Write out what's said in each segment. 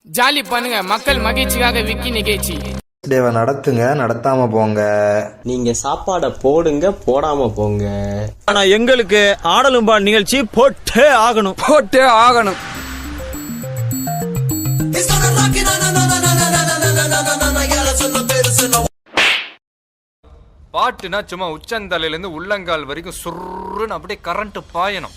Jolly பண்ணுங்க, மக்கள் மகிழ்ச்சியாக விக்கி நிகழ்ச்சி டேவை நடத்துங்க, நடத்தாம போங்க. நீங்க சாப்பாட போடுங்க, போடாம போங்க. ஆனா எங்களுக்கு ஆடலும் பால் நிகழ்ச்சி போட்டே ஆகணும். பாட்டுனா சும்மா உச்சந்தலையில இருந்து உள்ளங்கால் வரைக்கும் சுருன்னு அப்படியே கரண்ட் பாயணும்.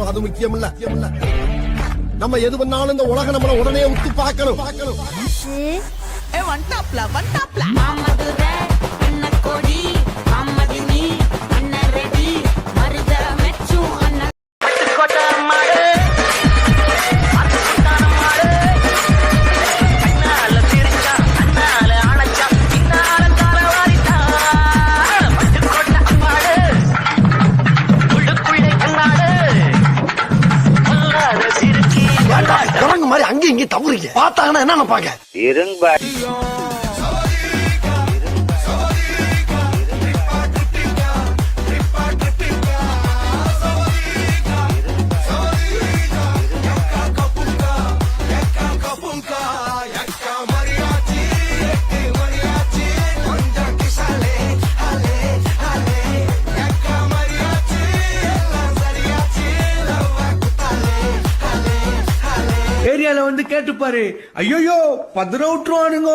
அது முக்கியம் இல்ல. நம்ம எது பண்ணாலும் இந்த உலக நம்மள உடனே உத்து பார்க்கணும். மாதிரி அங்க இங்க தவறுங்க பார்த்தாங்கன்னா என்ன நினைப்பாங்க? ஏரியால வந்து கேட்டுப்பாரு, ஐயோ பத்திர விட்டுருவானுங்க.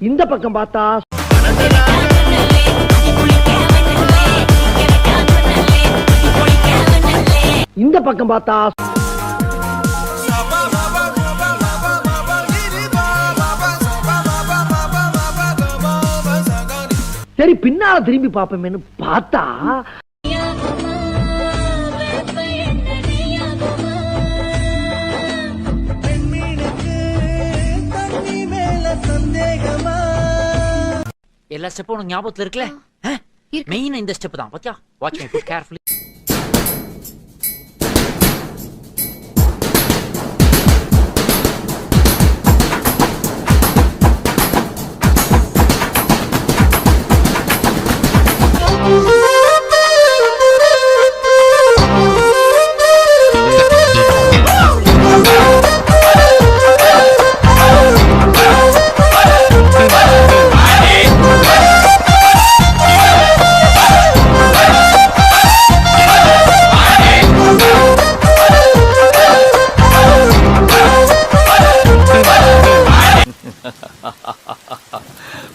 இந்த பக்கம் பார்த்தா இந்த பக்கம் பார்த்தா சரி பின்னால திரும்பி பாப்போமேன்னு பார்த்தா எல்லா ஸ்டெப்பும் உனக்கு ஞாபகத்துல இருக்குல்ல? மெயின் இந்த ஸ்டெப் தான். பாத்தியா? Watch me put carefully.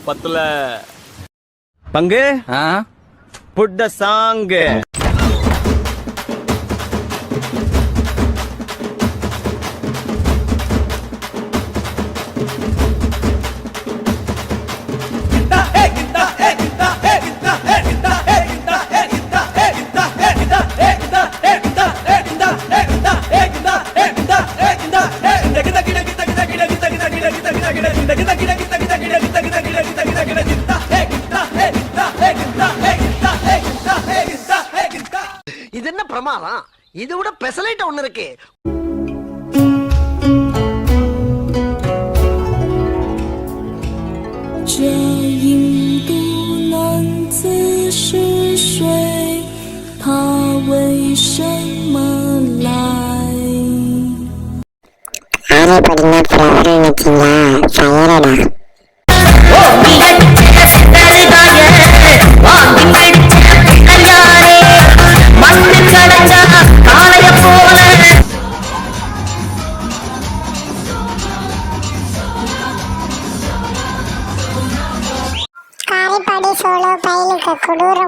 பத்துல பங்கு புட் த சாங். இது என்ன பிரமாதம்? இதை விட பெசலைட் ஒண்ணு இருக்கு. காரைப்பாடி சோளோ பயலுக்கு கொடூர